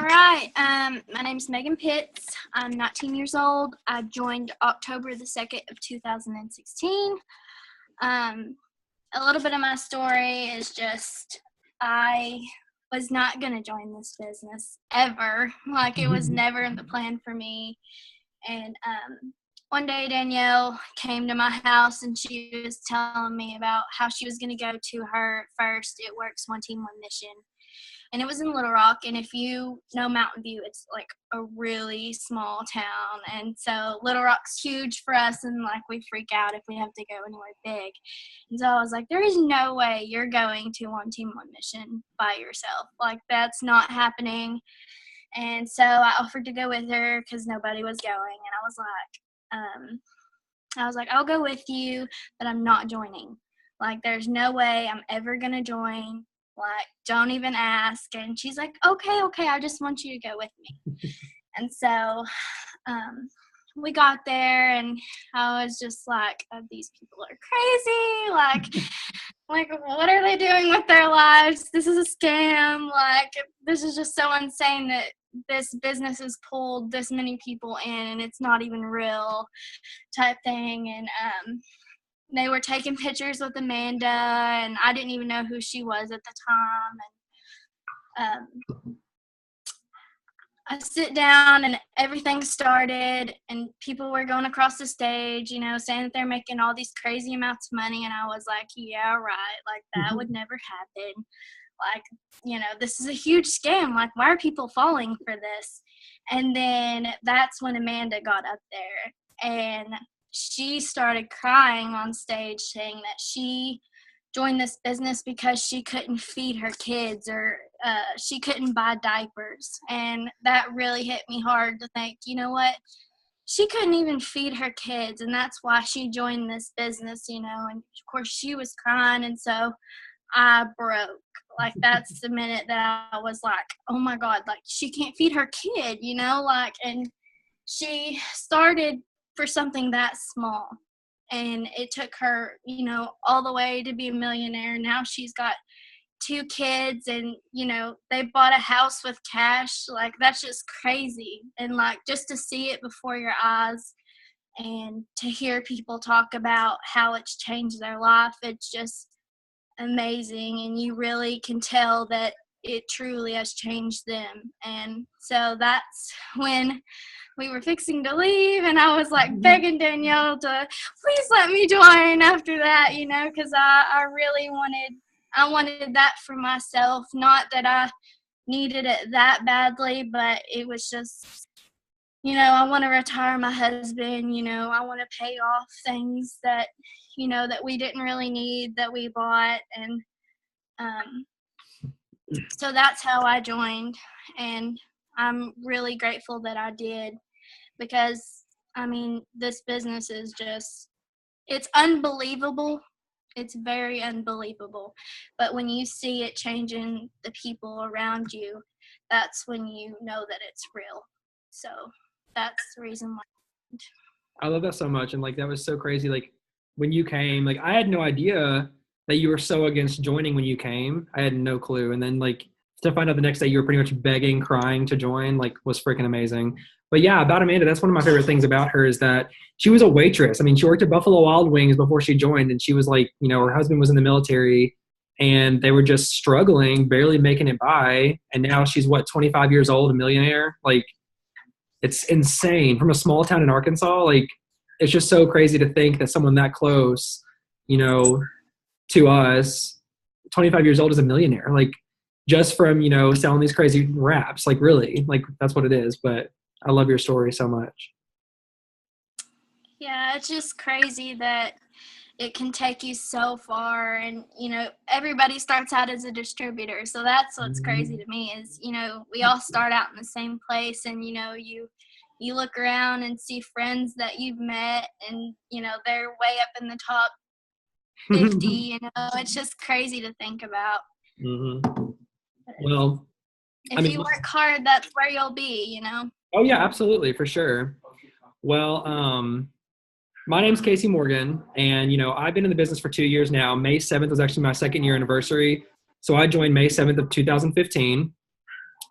All right. My name's Meagan Pitts. I'm 19 years old. I joined October the 2nd of 2016. A little bit of my story is just I was not going to join this business ever. Like, it was never in the plan for me. And one day Danielle came to my house and she was telling me about how she was going to go to her first It Works One Team, One Mission. And it was in Little Rock, and if you know Mountain View, it's like a really small town. And so Little Rock's huge for us, and like we freak out if we have to go anywhere big. And so I was like, there is no way you're going to One Team, One Mission by yourself. Like, that's not happening. And so I offered to go with her because nobody was going, and I was like, I'll go with you, but I'm not joining. Like, there's no way I'm ever gonna join. Like, don't even ask. And she's like, okay, I just want you to go with me. And so we got there, and I was just like, oh, these people are crazy. Like, what are they doing with their lives? This is a scam. Like, this is just so insane that this business has pulled this many people in, and it's not even real type thing. And they were taking pictures with Amanda, and I didn't even know who she was at the time. And I sit down, and everything started, and people were going across the stage, you know, saying that they're making all these crazy amounts of money. And I was like, yeah, right. Like, that would never happen. Like, you know, this is a huge scam. Like, why are people falling for this? And then that's when Amanda got up there, and she started crying on stage, saying that she joined this business because she couldn't feed her kids, or she couldn't buy diapers. And that really hit me hard to think, you know what? She couldn't even feed her kids, and that's why she joined this business, you know. And of course she was crying, and so I broke. Like, that's the minute that I was like, oh my God, like, she can't feed her kid, you know, like. And she started for something that small, and it took her, you know, all the way to be a millionaire. Now she's got 2 kids, and, you know, they bought a house with cash. Like, that's just crazy. And like, just to see it before your eyes and to hear people talk about how it's changed their life, it's just amazing. And you really can tell that it truly has changed them. And so that's when we were fixing to leave, and I was like begging Danielle to please let me join after that, you know, because I really wanted that for myself. Not that I needed it that badly, but it was just, you know, I want to retire my husband, you know, I want to pay off things that, you know, that we didn't really need, that we bought. And so that's how I joined, and I'm really grateful that I did, because, I mean, this business is just, it's unbelievable. It's very unbelievable. But when you see it changing the people around you, that's when you know that it's real. So that's the reason why. I love that so much. And like, that was so crazy. Like, when you came, like, I had no idea that you were so against joining when you came. I had no clue. And then like, to find out the next day you were pretty much begging, crying to join, like, was freaking amazing. But yeah, about Amanda, that's one of my favorite things about her, is that she was a waitress. I mean, she worked at Buffalo Wild Wings before she joined, and she was like, you know, her husband was in the military, and they were just struggling, barely making it by. And now she's, what, 25 years old, a millionaire? Like, it's insane. From a small town in Arkansas, like, it's just so crazy to think that someone that close, you know, to us, 25 years old, is a millionaire. Like, just from, you know, selling these crazy wraps. Like, really, like, that's what it is. But I love your story so much. Yeah, it's just crazy that it can take you so far. And, you know, everybody starts out as a distributor. So that's what's crazy to me is, you know, we all start out in the same place, and, you know, you look around and see friends that you've met, and, you know, they're way up in the top 50, you know, it's just crazy to think about. Well, if you work hard, that's where you'll be, you know? Oh yeah, absolutely. For sure. Well, my name's Casey Morgan, and, you know, I've been in the business for 2 years now. May 7th was actually my 2nd year anniversary. So I joined May 7th of 2015.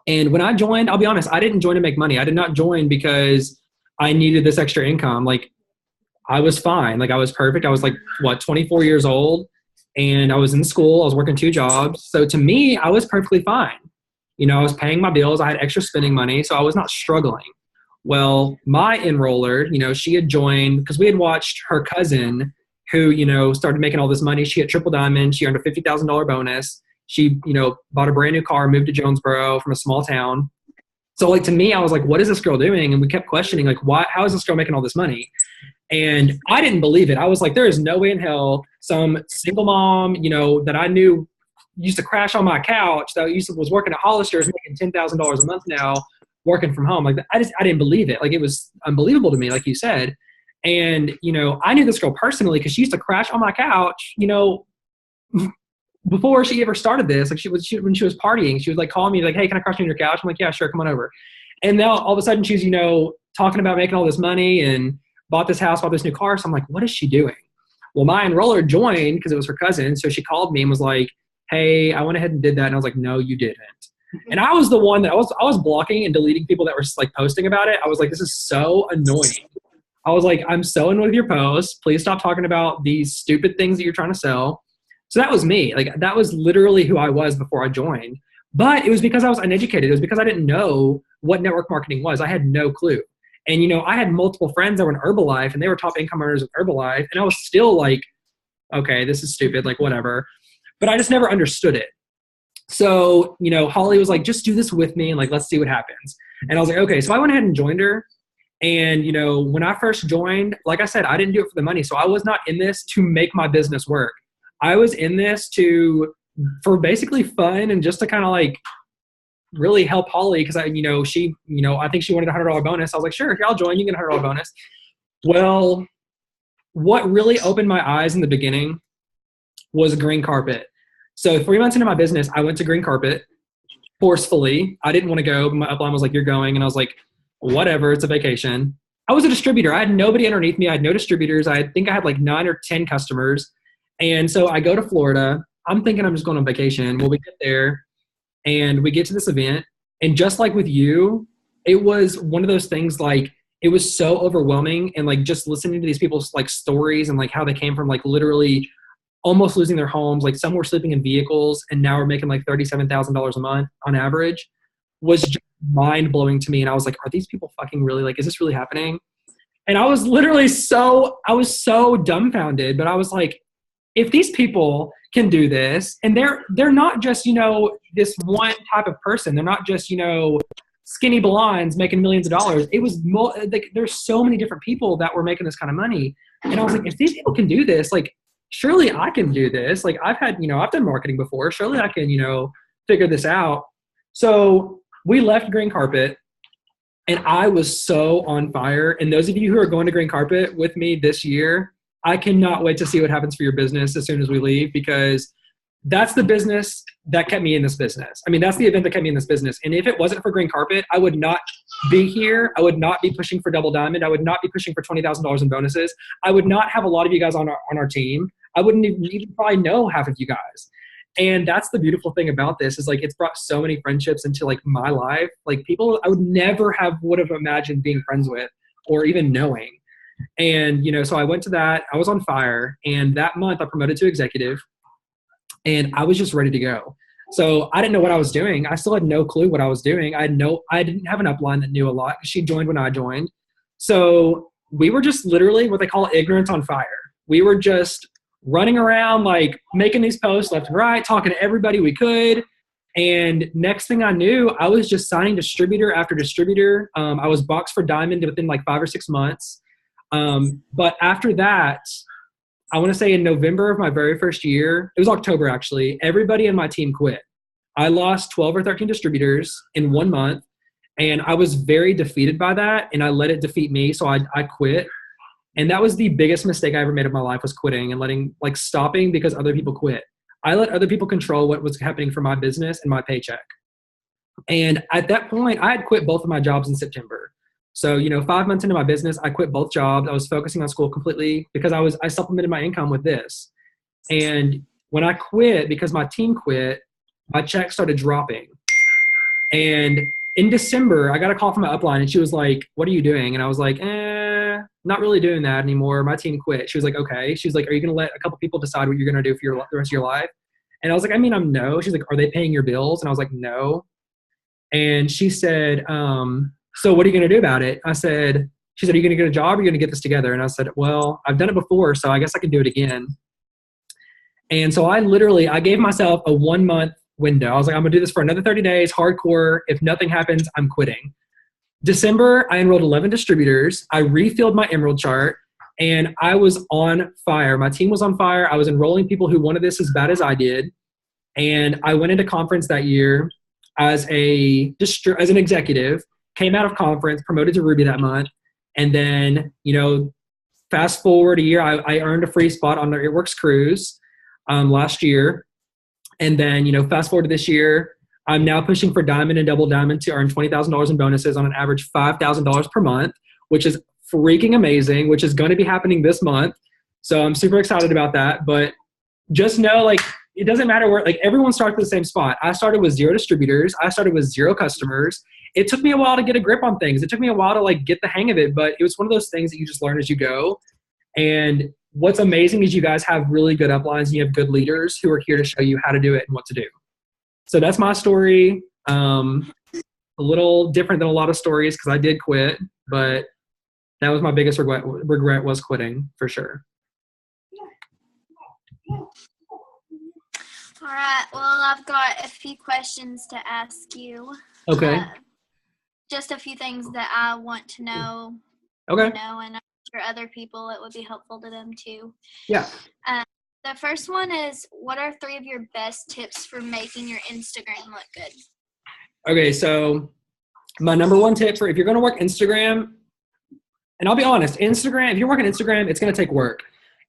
And when I joined, I'll be honest, I didn't join to make money. I did not join because I needed this extra income. Like, I was fine. Like, I was perfect. I was like, 24 years old, and I was in school. I was working 2 jobs. So to me, I was perfectly fine. I was paying my bills. I had extra spending money, so I was not struggling. Well, my enroller, she had joined because we had watched her cousin who, started making all this money. She hit triple diamond. She earned a $50,000 bonus. She, bought a brand new car, moved to Jonesboro from a small town. So like, to me, I was like, what is this girl doing? And we kept questioning, like, why, how is this girl making all this money? And I didn't believe it. I was like, there is no way in hell some single mom, that I knew used to crash on my couch, that was working at Hollister's making $10,000 a month now, working from home. Like, I didn't believe it. Like, it was unbelievable to me, like you said. And, I knew this girl personally because she used to crash on my couch, before she ever started this. Like, when she was partying, she would like call me like, hey, can I crash on your couch? I'm like, yeah, sure, come on over. And now all of a sudden she's, talking about making all this money and bought this house, bought this new car. So I'm like, what is she doing? Well, my enroller joined because it was her cousin. So she called me and was like, hey, I went ahead and did that. And I was like, no, you didn't. And I was the one that I was blocking and deleting people that were like posting about it. I was like, this is so annoying. I was like, I'm so annoyed with your posts. Please stop talking about these stupid things that you're trying to sell. So that was me. Like, that was literally who I was before I joined. But it was because I was uneducated. It was because I didn't know what network marketing was. I had no clue. And, I had multiple friends that were in Herbalife and they were top income earners of Herbalife. And I was still like, okay, this is stupid, like whatever. But I just never understood it. So, Holly was like, just do this with me and like, let's see what happens. And I was like, okay. So I went ahead and joined her. And, when I first joined, like I said, I didn't do it for the money. So I was not in this to make my business work. I was in this for basically fun and just to kind of like really help Holly. Cause I think she wanted a $100 bonus. I was like, sure, here, I'll join. You get a $100 bonus. Well, what really opened my eyes in the beginning was green carpet. So 3 months into my business, I went to green carpet forcefully. I didn't want to go, but my upline was like, you're going. And I was like, whatever, it's a vacation. I was a distributor. I had nobody underneath me. I had no distributors. I think I had like 9 or 10 customers. And so I go to Florida. I'm thinking I'm just going on vacation. Well, we get there and we get to this event. And just like with you, it was one of those things, like, it was so overwhelming. And like, just listening to these people's like stories and like how they came from like literally almost losing their homes. Like, some were sleeping in vehicles and now we're making like $37,000 a month on average, was just mind blowing to me. And I was like, are these people fucking really, like, is this really happening? And I was literally I was so dumbfounded, but I was like, if these people can do this, and they're not just, this one type of person, they're not just, skinny blondes making millions of dollars. It was like, there's so many different people that were making this kind of money. And I was like, if these people can do this, like, surely I can do this. Like, I've done marketing before. Surely I can, figure this out. So we left green carpet and I was so on fire. And those of you who are going to green carpet with me this year, I cannot wait to see what happens for your business as soon as we leave, because that's the business that kept me in this business. I mean, that's the event that kept me in this business. And if it wasn't for green carpet, I would not be here. I would not be pushing for double diamond. I would not be pushing for $20,000 in bonuses. I would not have a lot of you guys on our team. I wouldn't even probably know half of you guys. And that's the beautiful thing about this, is like, it's brought so many friendships into like my life, like people I would never would have imagined being friends with or even knowing. And, so I went to that, I was on fire, and that month I promoted to executive and I was just ready to go. So I didn't know what I was doing. I still had no clue what I was doing. I didn't have an upline that knew a lot. She joined when I joined. So we were just literally what they call ignorance on fire. We were just running around, like making these posts left and right, talking to everybody we could. And next thing I knew, I was just signing distributor after distributor. I was boxed for diamond within like 5 or 6 months. But after that, I want to say in November of my very first year, it was October actually, everybody in my team quit. I lost 12 or 13 distributors in 1 month, and I was very defeated by that, and I let it defeat me. So I quit. And that was the biggest mistake I ever made of my life, was quitting and stopping because other people quit. I let other people control what was happening for my business and my paycheck. And at that point, I had quit both of my jobs in September. So, 5 months into my business, I quit both jobs. I was focusing on school completely because I supplemented my income with this. And when I quit, because my team quit, my check started dropping. And in December, I got a call from my upline, and she was like, "What are you doing?" And I was like, not really doing that anymore. My team quit." She was like, "Okay." She was like, "Are you going to let a couple people decide what you're going to do for the rest of your life?" And I was like, I'm no. She's like, "Are they paying your bills?" And I was like, "No." And she said, "So what are you going to do about it?" She said, "Are you going to get a job, or are you going to get this together?" And I said, "Well, I've done it before, so I guess I can do it again." And so I gave myself a 1 month window. I was like, "I'm going to do this for another 30 days, hardcore. If nothing happens, I'm quitting." December, I enrolled 11 distributors. I refilled my Emerald chart, and I was on fire. My team was on fire. I was enrolling people who wanted this as bad as I did. And I went into conference that year as an executive, came out of conference, promoted to Ruby that month. And then, fast forward a year, I earned a free spot on the It Works cruise last year. And then, fast forward to this year, I'm now pushing for Diamond and Double Diamond to earn $20,000 in bonuses on an average $5,000 per month, which is freaking amazing, which is going to be happening this month. So I'm super excited about that. But just know, it doesn't matter where, everyone starts at the same spot. I started with 0 distributors. I started with 0 customers. It took me a while to get a grip on things. It took me a while to get the hang of it, but it was one of those things that you just learn as you go. And what's amazing is you guys have really good uplines, and you have good leaders who are here to show you how to do it and what to do. So that's my story. A little different than a lot of stories because I did quit, but that was my biggest regret was quitting for sure. All right. Well, I've got a few questions to ask you. Okay. Just a few things that I want to know. Okay. And I'm sure other people, it would be helpful to them too. Yeah. The first one is, what are 3 of your best tips for making your Instagram look good? Okay, so my number one tip for if you're going to work Instagram, and I'll be honest, if you're working Instagram, it's going to take work.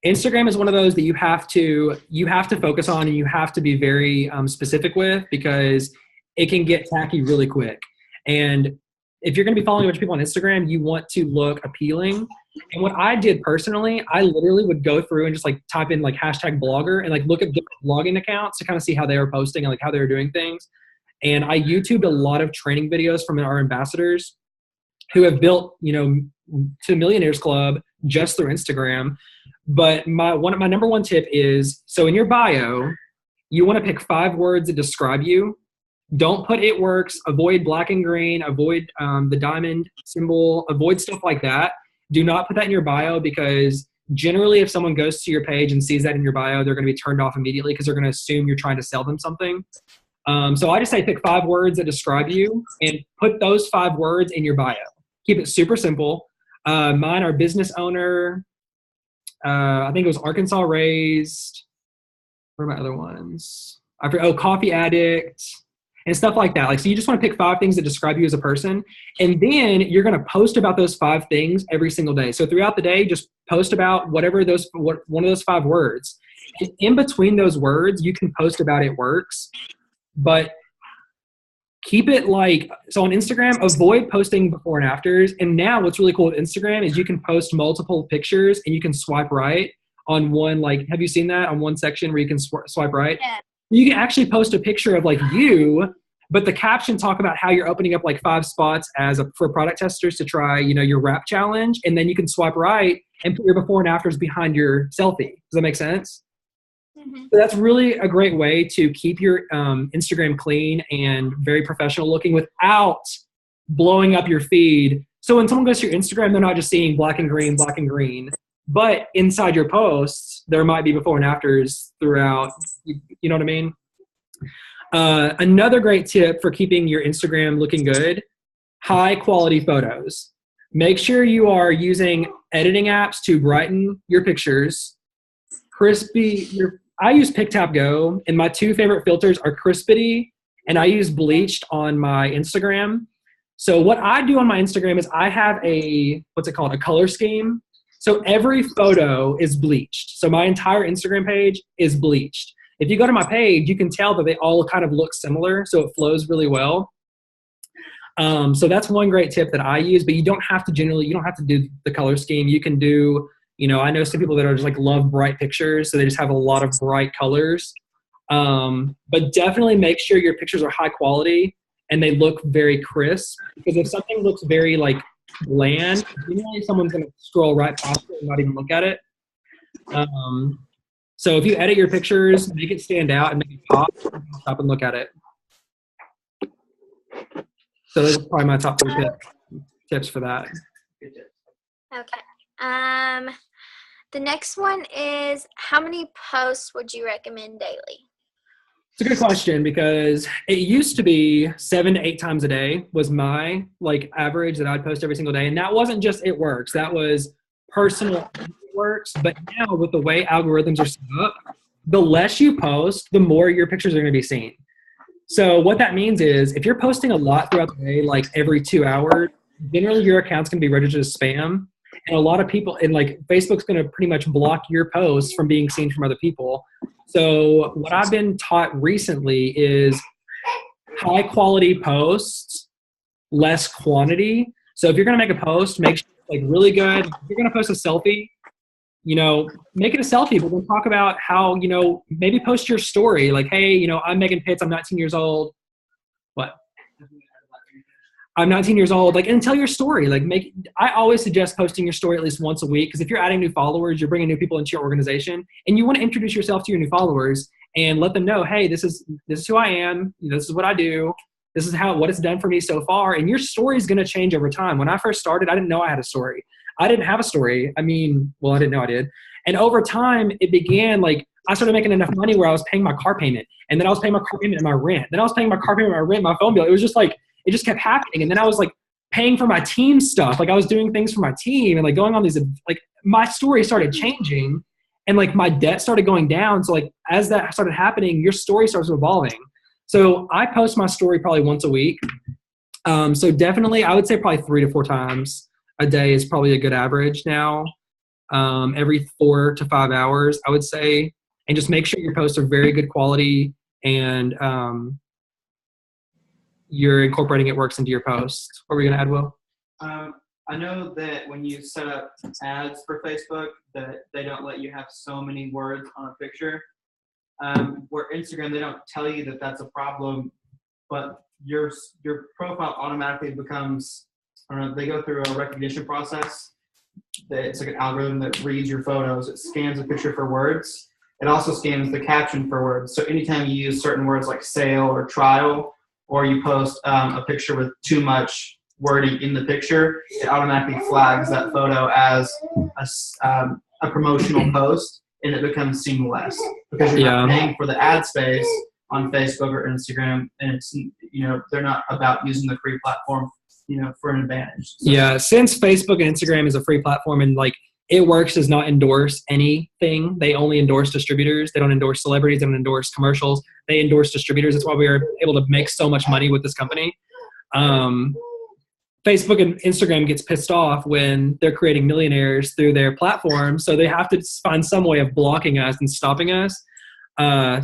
Instagram is one of those that you have to focus on, and you have to be very specific with, because it can get tacky really quick. And if you're going to be following a bunch of people on Instagram, you want to look appealing. And what I did personally, I literally would go through and just type in hashtag blogger and look at different blogging accounts to kind of see how they were posting and how they were doing things. And I YouTubed a lot of training videos from our ambassadors who have built, to Millionaires Club just through Instagram. But my number one tip is, so in your bio, you want to pick 5 words that describe you. Don't put "it works," avoid black and green, avoid the diamond symbol, avoid stuff like that. Do not put that in your bio, because generally if someone goes to your page and sees that in your bio, they're going to be turned off immediately because they're going to assume you're trying to sell them something. So I just say pick 5 words that describe you and put those 5 words in your bio. Keep it super simple. Mine are business owner. I think it was Arkansas raised. What are my other ones? Coffee addict. And stuff like that. So you just want to pick 5 things that describe you as a person. And then you're going to post about those 5 things every single day. So throughout the day, just post about one of those 5 words. And in between those words, you can post about "it works." But keep it so on Instagram, avoid posting before and afters. And now what's really cool with Instagram is you can post multiple pictures and you can swipe right on one. have you seen that on one section where you can swipe right? Yeah. You can actually post a picture of you, but the caption talk about how you're opening up 5 spots for product testers to try, your wrap challenge. And then you can swipe right and put your before and afters behind your selfie. Does that make sense? Mm-hmm. So that's really a great way to keep your Instagram clean and very professional looking without blowing up your feed. So when someone goes to your Instagram, they're not just seeing black and green, but inside your posts, there might be before and afters throughout. You know what I mean? Another great tip for keeping your Instagram looking good: high quality photos. Make sure you are using editing apps to brighten your pictures. I use PicTapGo, and my 2 favorite filters are Crispity, and I use Bleached on my Instagram. So what I do on my Instagram is I have a color scheme. So every photo is bleached. So my entire Instagram page is bleached. If you go to my page, you can tell that they all kind of look similar, so it flows really well. So that's one great tip that I use, but you don't have to do the color scheme. You can do, I know some people that are just love bright pictures, so they just have a lot of bright colors. But definitely make sure your pictures are high quality. and they look very crisp. Because if something looks very like bland, generally someone's going to scroll right past it and not even look at it. So if you edit your pictures, make it stand out and make it pop, stop and look at it. So those are probably my top 3 tips for that. Okay. The next one is, how many posts would you recommend daily? It's a good question, because it used to be 7 to 8 times a day was my like average that I'd post every single day. And that wasn't just it works. That was personal it works. But now with the way algorithms are set up, the less you post, the more your pictures are going to be seen. So what that means is if you're posting a lot throughout the day, like every 2 hours, generally your account's going to be registered as spam. And a lot of people, and like Facebook's going to pretty much block your posts from being seen from other people. So what I've been taught recently is high quality posts, less quantity. So if you're going to make a post, make sure it's like really good. If you're going to post a selfie, you know, make it a selfie, but then talk about how, you know, maybe post your story. Like, hey, you know, I'm Meagan Pitts. I'm 19 years old. What? I'm 19 years old, like, and tell your story. Like, I always suggest posting your story at least once a week, because if you're adding new followers, you're bringing new people into your organization, and you want to introduce yourself to your new followers and let them know, hey, this is who I am. You know, this is what I do. This is what it's done for me so far. And your story is going to change over time. When I first started, I didn't know I had a story. I didn't have a story. I mean, well, I didn't know I did. And over time, it began like I started making enough money where I was paying my car payment, and then I was paying my car payment and my rent. Then I was paying my car payment, my rent, my phone bill. It was just like, it just kept happening. And then I was like paying for my team stuff. Like I was doing things for my team and like going on these, like my story started changing and like my debt started going down. So like as that started happening, your story starts evolving. So I post my story probably once a week. So definitely I would say probably 3 to 4 times a day is probably a good average now. Every 4 to 5 hours, I would say, and just make sure your posts are very good quality and, you're incorporating it works into your post. What were you going to add, Will? I know that when you set up ads for Facebook, that they don't let you have so many words on a picture. Where Instagram, they don't tell you that that's a problem, but your profile automatically becomes, I don't know, they go through a recognition process. It's like an algorithm that reads your photos. It scans a picture for words. It also scans the caption for words. So anytime you use certain words like sale or trial, or you post a picture with too much wording in the picture, it automatically flags that photo as a promotional post, and it becomes seen less because you're not paying for the ad space on Facebook or Instagram, and it's, you know, they're not about using the free platform, you know, for an advantage. So, yeah, since Facebook and Instagram is a free platform and like It Works does not endorse anything. They only endorse distributors. They don't endorse celebrities. They don't endorse commercials. They endorse distributors. That's why we are able to make so much money with this company. Facebook and Instagram gets pissed off when they're creating millionaires through their platform. So they have to find some way of blocking us and stopping us.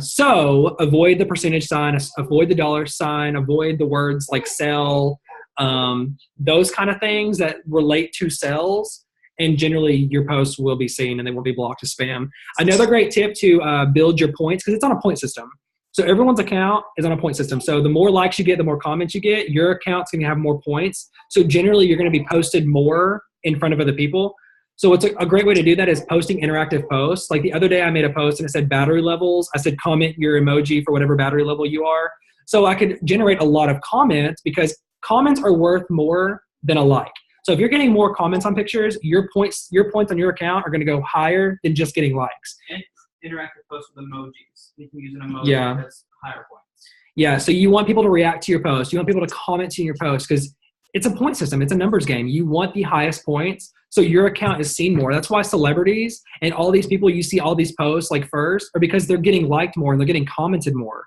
So avoid the percentage sign, avoid the dollar sign, avoid the words like sell, those kind of things that relate to sales. And generally your posts will be seen and they won't be blocked as spam. Another great tip to build your points, because it's on a point system. So everyone's account is on a point system. So the more likes you get, the more comments you get, your account's going to have more points. So generally you're going to be posted more in front of other people. So it's a great way to do that is posting interactive posts. Like the other day I made a post and it said battery levels. I said comment your emoji for whatever battery level you are. So I could generate a lot of comments because comments are worth more than a like. So if you're getting more comments on pictures, your points on your account are going to go higher than just getting likes. And interactive posts with emojis. You can use an emoji that's higher points. Yeah, so you want people to react to your post. You want people to comment to your post because it's a point system. It's a numbers game. You want the highest points so your account is seen more. That's why celebrities and all these people you see all these posts like first are because they're getting liked more and they're getting commented more.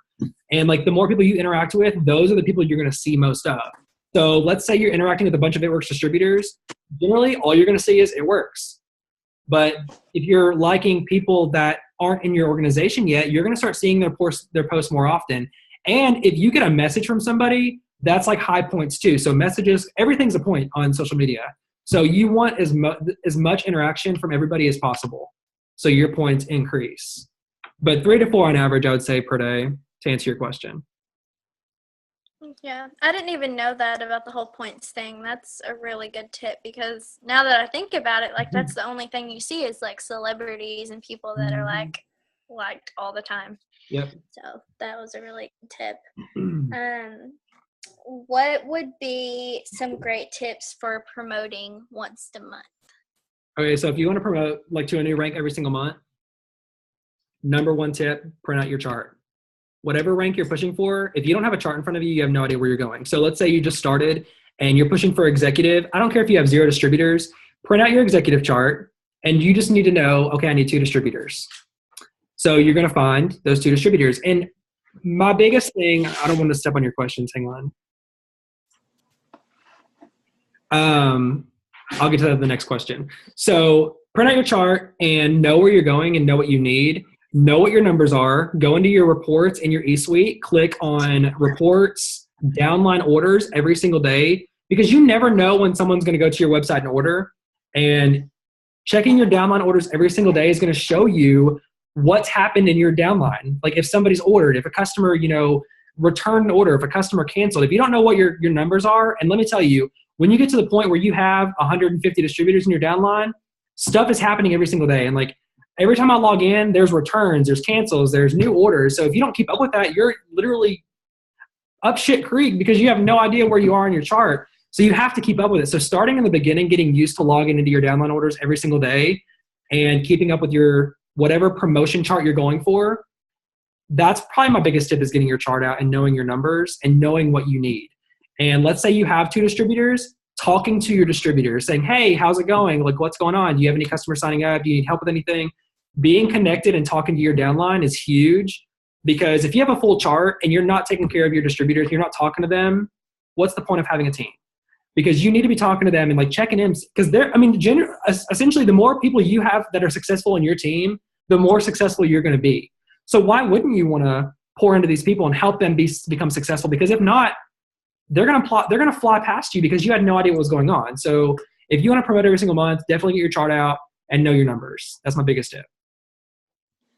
And like the more people you interact with, those are the people you're going to see most of. So let's say you're interacting with a bunch of It Works distributors. Generally, all you're going to see is It Works. But if you're liking people that aren't in your organization yet, you're going to start seeing their posts more often. And if you get a message from somebody, that's like high points too. So messages, everything's a point on social media. So you want as much interaction from everybody as possible. So your points increase. But 3 to 4 on average, I would say per day to answer your question. Yeah, I didn't even know that about the whole points thing. That's a really good tip because now that I think about it, like that's the only thing you see is like celebrities and people that are like liked all the time. Yep. So that was a really good tip. What would be some great tips for promoting once a month? Okay, so if you want to promote like to a new rank every single month, number one tip, print out your chart. Whatever rank you're pushing for, if you don't have a chart in front of you, you have no idea where you're going. So let's say you just started and you're pushing for executive. I don't care if you have 0 distributors, print out your executive chart and you just need to know, okay, I need 2 distributors. So you're going to find those 2 distributors. And my biggest thing, I don't want to step on your questions. Hang on. I'll get to the next question. So print out your chart and know where you're going and know what you need. Know what your numbers are. Go into your reports in your eSuite. Click on reports, downline orders every single day because you never know when someone's going to go to your website and order. And checking your downline orders every single day is going to show you what's happened in your downline. Like if somebody's ordered, if a customer, returned an order, if a customer canceled, if you don't know what your numbers are, and let me tell you, when you get to the point where you have 150 distributors in your downline, stuff is happening every single day. And like every time I log in, there's returns, there's cancels, there's new orders. So if you don't keep up with that, you're literally up shit creek because you have no idea where you are in your chart. So you have to keep up with it. So starting in the beginning, getting used to logging into your downline orders every single day and keeping up with your whatever promotion chart you're going for, that's probably my biggest tip is getting your chart out and knowing your numbers and knowing what you need. And let's say you have 2 distributors, talking to your distributors, saying, hey, how's it going? Like, what's going on? Do you have any customers signing up? Do you need help with anything? Being connected and talking to your downline is huge because if you have a full chart and you're not taking care of your distributors, you're not talking to them, what's the point of having a team? Because you need to be talking to them and like checking in because essentially the more people you have that are successful in your team, the more successful you're going to be. So why wouldn't you want to pour into these people and help them become successful? Because if not, they're going to fly past you because you had no idea what was going on. So if you want to promote every single month, definitely get your chart out and know your numbers. That's my biggest tip.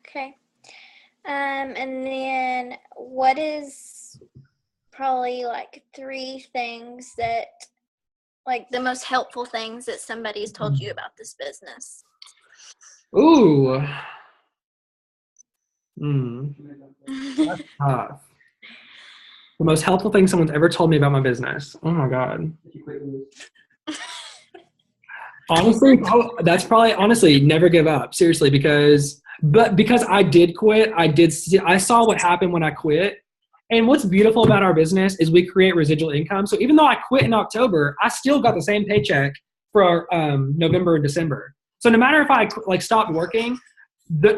Okay. And then what is probably like 3 things that, like the most helpful things that somebody's told you about this business? Ooh. That's tough. The most helpful thing someone's ever told me about my business. Oh my God. Honestly, that's probably never give up. Seriously, because I did quit, I saw what happened when I quit. And what's beautiful about our business is we create residual income. So even though I quit in October, I still got the same paycheck for November and December. So no matter if I stopped working,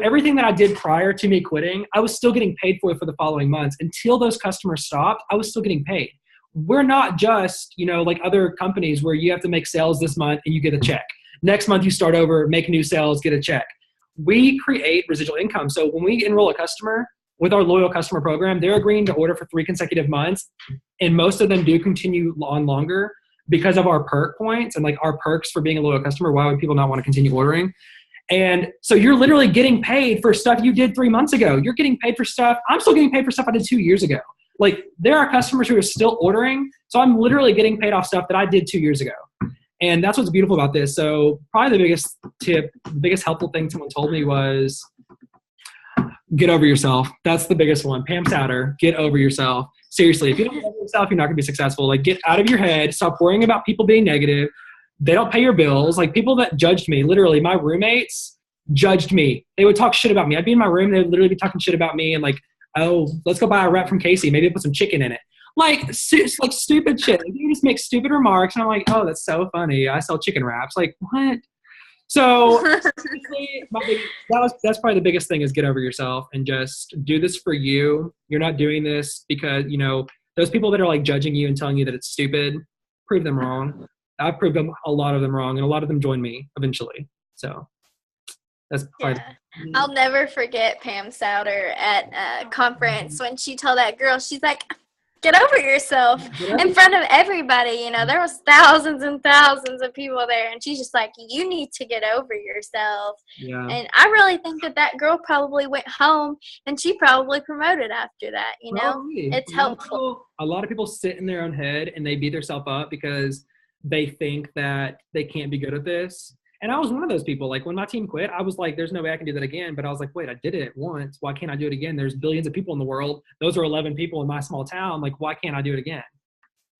everything that I did prior to me quitting, I was still getting paid for the following months. Until those customers stopped, I was still getting paid. We're not just, like other companies where you have to make sales this month and you get a check. Next month you start over, make new sales, get a check. We create residual income. So when we enroll a customer with our loyal customer program, they're agreeing to order for 3 consecutive months. And most of them do continue on longer because of our perk points and like our perks for being a loyal customer. Why would people not want to continue ordering? And so you're literally getting paid for stuff you did 3 months ago. You're getting paid for stuff. I'm still getting paid for stuff I did 2 years ago. Like there are customers who are still ordering. So I'm literally getting paid off stuff that I did 2 years ago. And that's what's beautiful about this. So probably the biggest tip, the biggest helpful thing someone told me was get over yourself. That's the biggest one. Pam Souter, get over yourself. Seriously, if you don't get over yourself, you're not gonna be successful. Like get out of your head. Stop worrying about people being negative. They don't pay your bills. Like people that judged me, literally my roommates judged me. They would talk shit about me. I'd be in my room and they would literally be talking shit about me and like, oh, let's go buy a wrap from Casey. Maybe put some chicken in it. Like stupid shit. Like, you just make stupid remarks and I'm like, oh, that's so funny. I sell chicken wraps. Like what? So that's probably the biggest thing is get over yourself and just do this for you. You're not doing this because, those people that are like judging you and telling you that it's stupid, prove them wrong. I've proved a lot of them wrong and a lot of them joined me eventually. So that's probably I'll never forget Pam Souter at a conference when she told that girl, she's like, Get over yourself in front of everybody. You know, there was thousands and thousands of people there, and she's just like, you need to get over yourself. Yeah. And I really think that girl probably went home and she probably promoted after that, you know. Probably. It's helpful. A lot of people sit in their own head and they beat themselves up because they think that they can't be good at this. And I was one of those people. Like when my team quit, I was like, there's no way I can do that again. But I was like, wait, I did it once. Why can't I do it again? There's billions of people in the world. Those are 11 people in my small town. Like, why can't I do it again?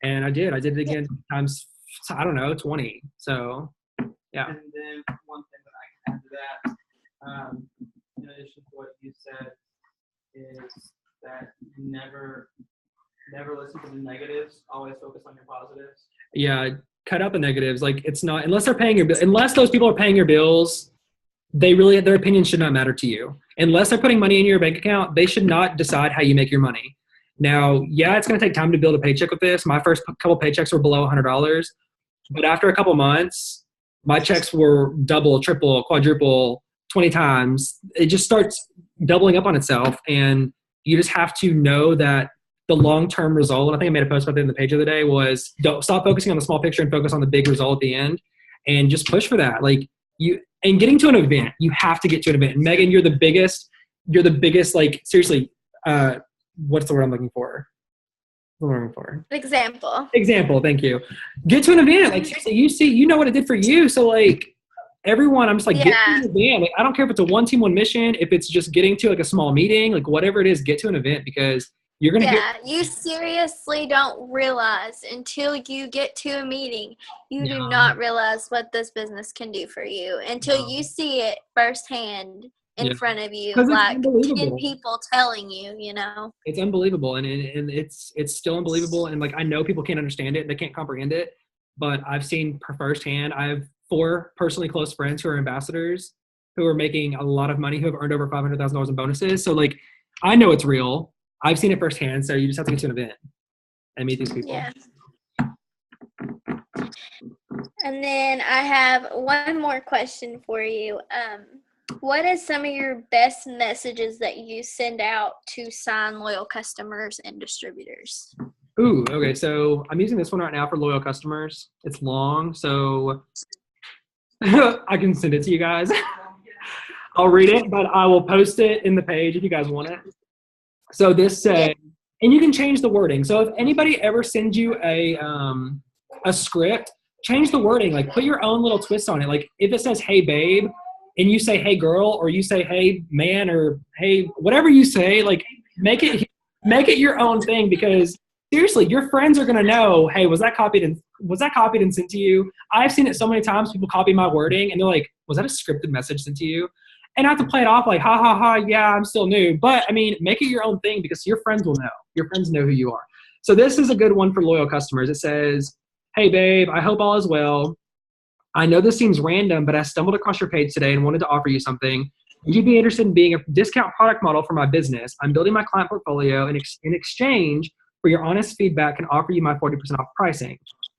And I did. I did it again times, I don't know, 20. So, yeah. And then one thing that I can add to that, in addition to what you said, is that never listen to the negatives. Always focus on your positives. Yeah. Cut out the negatives. Like it's not, unless they're paying your bill, unless those people are paying your bills, their opinion should not matter to you. Unless they're putting money in your bank account, they should not decide how you make your money. Now, yeah, it's going to take time to build a paycheck with this. My first couple paychecks were below $100, but after a couple months, my checks were double, triple, quadruple, 20 times. It just starts doubling up on itself. And you just have to know that the long-term result, and I think I made a post about that in the page the other day, was don't stop focusing on the small picture and focus on the big result at the end, and just push for that. Like and getting to an event, you have to get to an event. And Meagan, you're the biggest, like seriously, what's the word I'm looking for? Example. Thank you. Get to an event. Like seriously, you know what it did for you. So like everyone, I'm just like, get to an event. Like I don't care if it's a one team, one mission, if it's just getting to like a small meeting, like whatever it is, get to an event because you're going to you seriously don't realize until you get to a meeting. You do not realize what this business can do for you until you see it firsthand in front of you, like 10 people telling you, you know. It's unbelievable, and it's still unbelievable, and like I know people can't understand it, they can't comprehend it, but I've seen firsthand. I have 4 personally close friends who are ambassadors who are making a lot of money, who have earned over $500,000 in bonuses. So like I know it's real. I've seen it firsthand, so you just have to get to an event and meet these people. Yeah. And then I have one more question for you. What is some of your best messages that you send out to sign loyal customers and distributors? Ooh, okay. So I'm using this one right now for loyal customers. It's long, so I can send it to you guys. I'll read it, but I will post it in the page if you guys want it. So this says, and you can change the wording. So if anybody ever sends you a script, change the wording. Like put your own little twist on it. Like if it says, hey babe, and you say, hey girl, or you say, hey man, or hey, whatever you say, like make it your own thing, because seriously, your friends are going to know, hey, was that copied and sent to you? I've seen it so many times. People copy my wording and they're like, was that a scripted message sent to you? And I have to play it off like, ha, ha, ha, yeah, I'm still new. But, I mean, make it your own thing because your friends will know. Your friends know who you are. So this is a good one for loyal customers. It says, hey, babe, I hope all is well. I know this seems random, but I stumbled across your page today and wanted to offer you something. Would you be interested in being a discount product model for my business? I'm building my client portfolio, and in exchange for your honest feedback, can offer you my 40% off pricing.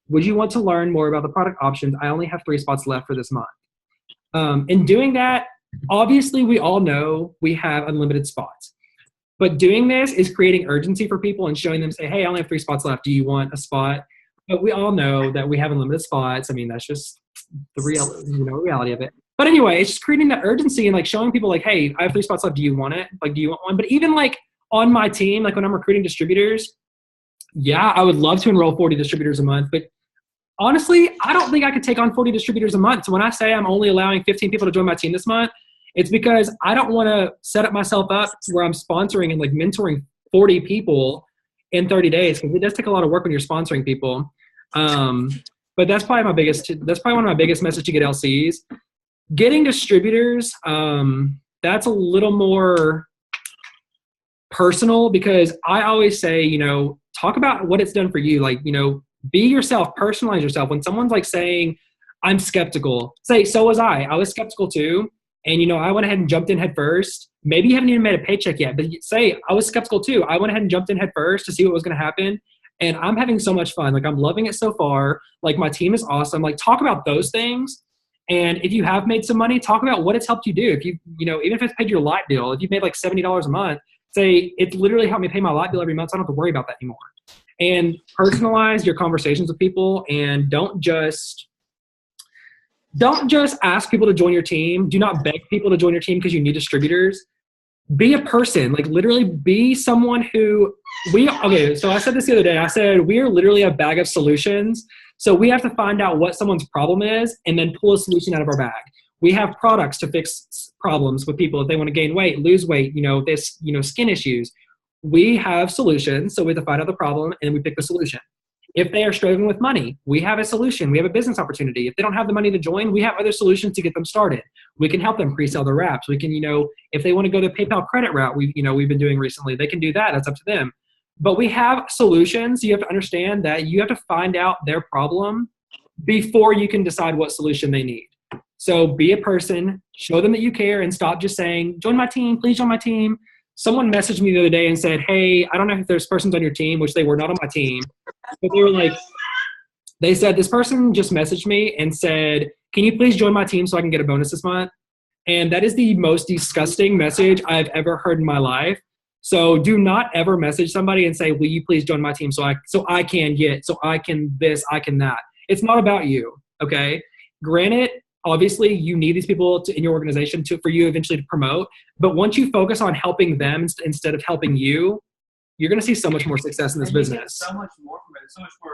Would you want to learn more about the product options? I only have 3 spots left for this month. In doing that, obviously, we all know we have unlimited spots. But doing this is creating urgency for people and showing them, say, hey, I only have 3 spots left. Do you want a spot? But we all know that we have unlimited spots. I mean, that's just the reality of it. But anyway, it's just creating that urgency and like showing people like, hey, I have 3 spots left. Do you want it? Like, do you want one? But even like on my team, like when I'm recruiting distributors, yeah, I would love to enroll 40 distributors a month. But honestly, I don't think I could take on 40 distributors a month. So when I say I'm only allowing 15 people to join my team this month, it's because I don't want to set up myself up where I'm sponsoring and like mentoring 40 people in 30 days, because it does take a lot of work when you're sponsoring people. But that's probably one of my biggest messages to get LCs. Getting distributors, that's a little more personal, because I always say, talk about what it's done for you. Like, be yourself, personalize yourself. When someone's like saying, I'm skeptical, say, so was I. I was skeptical too. And, I went ahead and jumped in head first. Maybe you haven't even made a paycheck yet, but say, I was skeptical too. I went ahead and jumped in head first to see what was going to happen. And I'm having so much fun. Like, I'm loving it so far. Like, my team is awesome. Like, talk about those things. And if you have made some money, talk about what it's helped you do. If even if it's paid your light bill, if you've made like $70 a month, say, it's literally helped me pay my light bill every month, so I don't have to worry about that anymore. and personalize your conversations with people, and don't just ask people to join your team. Do not beg people to join your team because you need distributors. Be a person, like literally be someone who so I said this the other day. I said, we are literally a bag of solutions. So we have to find out what someone's problem is and then pull a solution out of our bag. We have products to fix problems with people if they want to gain weight, lose weight, skin issues. We have solutions. So we have to find out the problem and we pick the solution. If they are struggling with money, we have a solution. We have a business opportunity. If they don't have the money to join, we have other solutions to get them started. We can help them pre-sell their wraps. We can, if they want to go the PayPal credit route, we've been doing recently, they can do that. That's up to them. But we have solutions. You have to understand that you have to find out their problem before you can decide what solution they need. So be a person, show them that you care, and stop just saying, join my team, please join my team. Someone messaged me the other day and said, hey, I don't know if there's persons on your team, which they were not on my team, but they said, this person just messaged me and said, can you please join my team so I can get a bonus this month? And that is the most disgusting message I've ever heard in my life. So do not ever message somebody and say, will you please join my team so I can this, I can that. It's not about you, okay? Granted, obviously you need these people in your organization for you eventually to promote, but once you focus on helping them instead of helping you, you're going to see so much more success in this business. So much more from it. So much more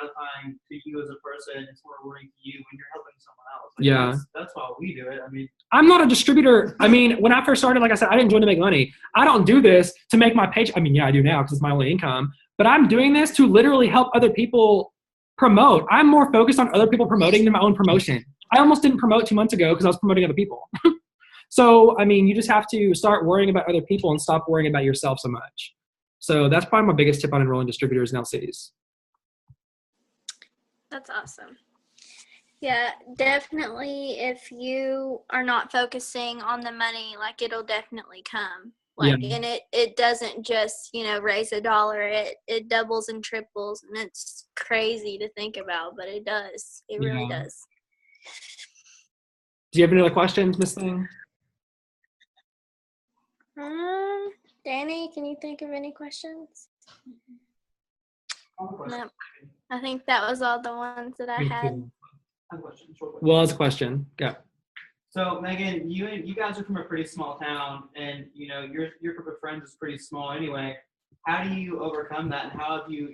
gratifying to you as a person. It's more rewarding to you when you're helping someone else. Yeah. That's why we do it. I'm not a distributor. When I first started, like I said, I didn't join to make money. I don't do this to make my paycheck. Yeah, I do now because it's my only income. But I'm doing this to literally help other people promote. I'm more focused on other people promoting than my own promotion. I almost didn't promote 2 months ago because I was promoting other people. So, you just have to start worrying about other people and stop worrying about yourself so much. So that's probably my biggest tip on enrolling distributors and LCs. That's awesome. Yeah, definitely. If you are not focusing on the money, it'll definitely come. And it doesn't just, raise $1. It doubles and triples, and it's crazy to think about, but it does. It really does. Do you have any other questions, Miss Thing? Danny, can you think of any questions? No, I think that was all the ones that I had. Well, it's a question. Go. So, Megan, you guys are from a pretty small town, and your group of friends is pretty small anyway. How do you overcome that, and how have you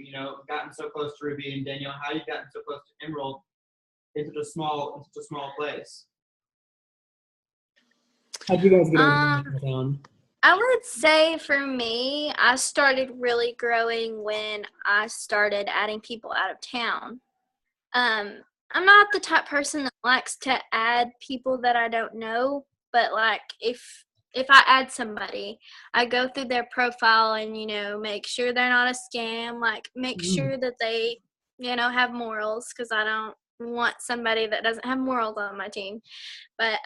gotten so close to Ruby and Daniel? How have you gotten so close to Emerald in such a small place? How did you guys get over town? I would say for me, I started really growing when I started adding people out of town. I'm not the type person that likes to add people that I don't know, but if I add somebody, I go through their profile and make sure they're not a scam, make sure that they have morals, because I don't want somebody that doesn't have morals on my team. But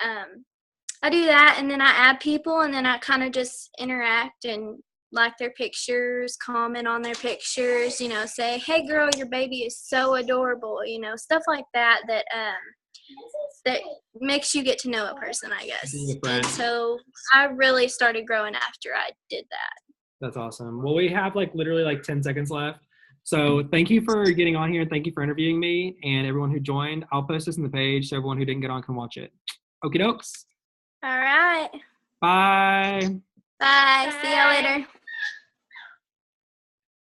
I do that, and then I add people, and then I kind of just interact and like their pictures, comment on their pictures, say, hey girl, your baby is so adorable, stuff like that that makes you get to know a person, I guess. And so I really started growing after I did that. That's awesome. Well, we have literally 10 seconds left. So thank you for getting on here. Thank you for interviewing me and everyone who joined. I'll post this in the page so everyone who didn't get on can watch it. Okie dokes. All right. Bye. Bye. See y'all later.